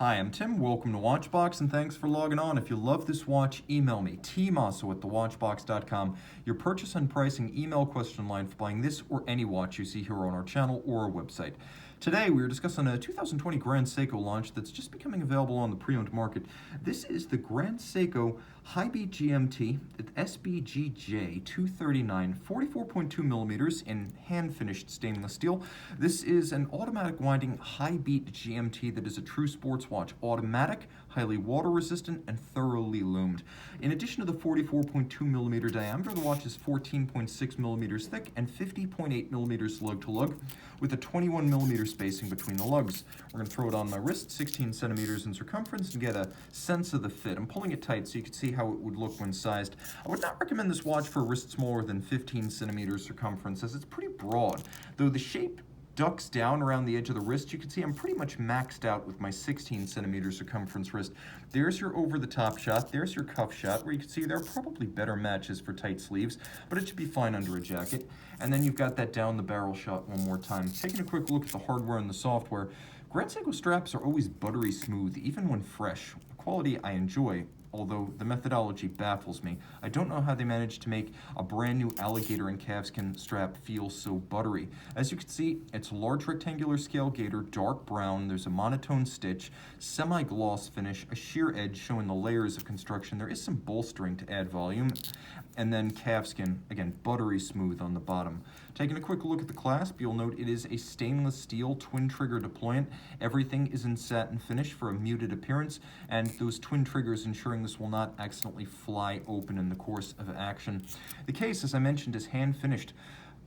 Hi, I'm Tim. Welcome to Watchbox, and thanks for logging on. If you love this watch, email me, tmosso@thewatchbox.com. Your purchase and pricing email question line for buying this or any watch you see here on our channel or our website. Today, we are discussing a 2020 Grand Seiko launch that's just becoming available on the pre-owned market. This is the Grand Seiko High-Beat GMT SBGJ239, 44.2 millimeters in hand-finished stainless steel. This is an automatic winding high-beat GMT that is a true sports watch. Automatic, highly water-resistant, and thoroughly loomed. In addition to the 44.2 millimeter diameter, the watch is 14.6 millimeters thick and 50.8 millimeters lug-to-lug, with a 21 millimeter spacing between the lugs. We're going to throw it on my wrist, 16 centimeters in circumference, and get a sense of the fit. I'm pulling it tight so you can see how it would look when sized. I would not recommend this watch for a wrist smaller than 15 centimeters circumference, as it's pretty broad. Though the shape ducks down around the edge of the wrist, you can see I'm pretty much maxed out with my 16 centimeter circumference wrist. There's your over-the-top shot, there's your cuff shot, where you can see there are probably better matches for tight sleeves, but it should be fine under a jacket. And then you've got that down the barrel shot one more time. Taking a quick look at the hardware and the software, Grand Seiko straps are always buttery smooth, even when fresh. Quality I enjoy, although the methodology baffles me. I don't know how they managed to make a brand new alligator and calfskin strap feel so buttery. As you can see, it's a large rectangular scale gator, dark brown, there's a monotone stitch, semi-gloss finish, a sheer edge showing the layers of construction. There is some bolstering to add volume, and then calfskin, again, buttery smooth on the bottom. Taking a quick look at the clasp, you'll note it is a stainless steel twin trigger deployant. Everything is in satin finish for a muted appearance, and those twin triggers ensuring this will not accidentally fly open in the course of action. The case, as I mentioned, is hand finished.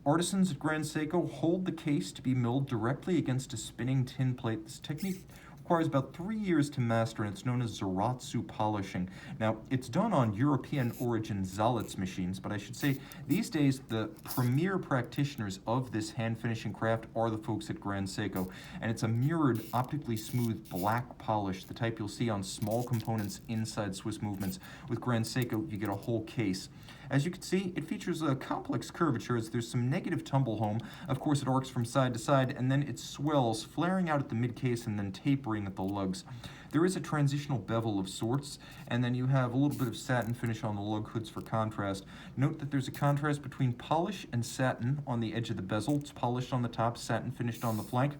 Artisans at Grand Seiko hold the case to be milled directly against a spinning tin plate. This technique requires about 3 years to master, and it's known as Zaratsu polishing. Now, it's done on European origin Zalitz machines, but I should say these days the premier practitioners of this hand finishing craft are the folks at Grand Seiko, and it's a mirrored, optically smooth black polish, the type you'll see on small components inside Swiss movements. With Grand Seiko, you get a whole case. As you can see, it features a complex curvature as there's some negative tumble home. Of course, it arcs from side to side, and then it swells, flaring out at the mid-case and then tapering at the lugs. There is a transitional bevel of sorts, and then you have a little bit of satin finish on the lug hoods for contrast. Note that there's a contrast between polish and satin on the edge of the bezel. It's polished on the top, satin finished on the flank.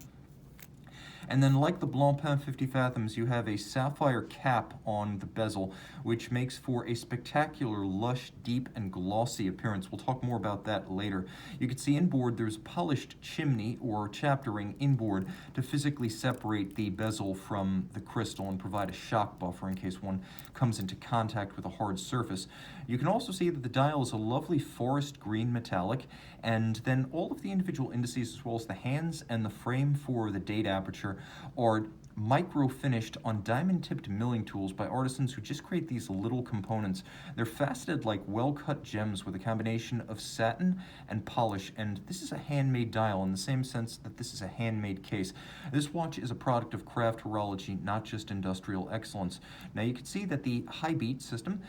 And then, like the Blancpain 50 Fathoms, you have a sapphire cap on the bezel, which makes for a spectacular, lush, deep, and glossy appearance. We'll talk more about that later. You can see inboard there's polished chimney or chapter ring inboard to physically separate the bezel from the crystal and provide a shock buffer in case one comes into contact with a hard surface. You can also see that the dial is a lovely forest green metallic, and then all of the individual indices, as well as the hands and the frame for the date aperture, are micro-finished on diamond-tipped milling tools by artisans who just create these little components. They're faceted like well-cut gems with a combination of satin and polish, and this is a handmade dial in the same sense that this is a handmade case. This watch is a product of craft horology, not just industrial excellence. Now you can see that the high beat system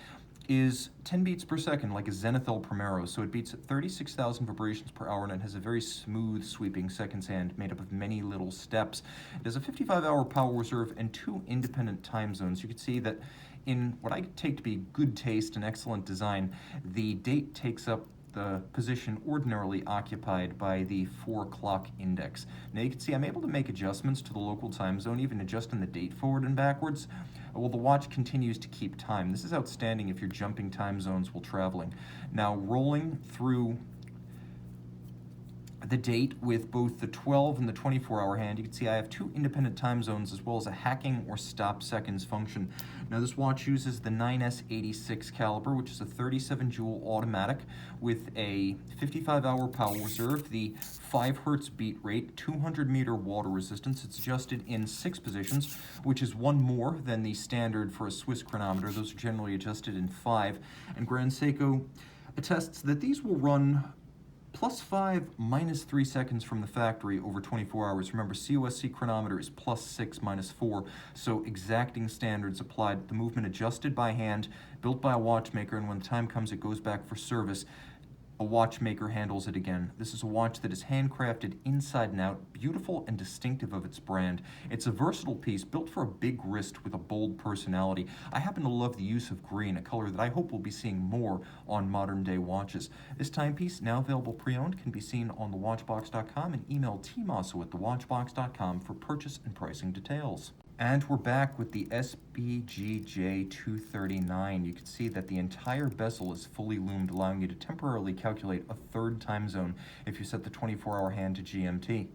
is 10 beats per second, like a Zenithal Primero, so it beats at 36,000 vibrations per hour, and it has a very smooth sweeping seconds hand made up of many little steps. It has a 55-hour power reserve and 2 independent time zones. You can see that in what I take to be good taste and excellent design, the date takes up the position ordinarily occupied by the 4 o'clock index. Now you can see I'm able to make adjustments to the local time zone, even adjusting the date forward and backwards. Well, the watch continues to keep time. This is outstanding if you're jumping time zones while traveling. Now, rolling through the date with both the 12 and the 24-hour hand, you can see I have 2 independent time zones as well as a hacking or stop seconds function. Now this watch uses the 9S86 caliber, which is a 37 joule automatic with a 55-hour power reserve, the 5 Hertz beat rate, 200 meter water resistance. It's adjusted in 6 positions, which is 1 more than the standard for a Swiss chronometer. Those are generally adjusted in 5. And Grand Seiko attests that these will run +5, -3 seconds from the factory over 24 hours. Remember, COSC chronometer is +6, -4, so exacting standards applied. The movement adjusted by hand, built by a watchmaker, and when the time comes, it goes back for service. A watchmaker handles it again. This is a watch that is handcrafted inside and out, beautiful and distinctive of its brand. It's a versatile piece built for a big wrist with a bold personality. I happen to love the use of green, a color that I hope we'll be seeing more on modern day watches. This timepiece, now available pre-owned, can be seen on thewatchbox.com and email tmosso at thewatchbox.com for purchase and pricing details. And we're back with the SBGJ239. You can see that the entire bezel is fully loomed, allowing you to temporarily calculate a third time zone if you set the 24-hour hand to GMT.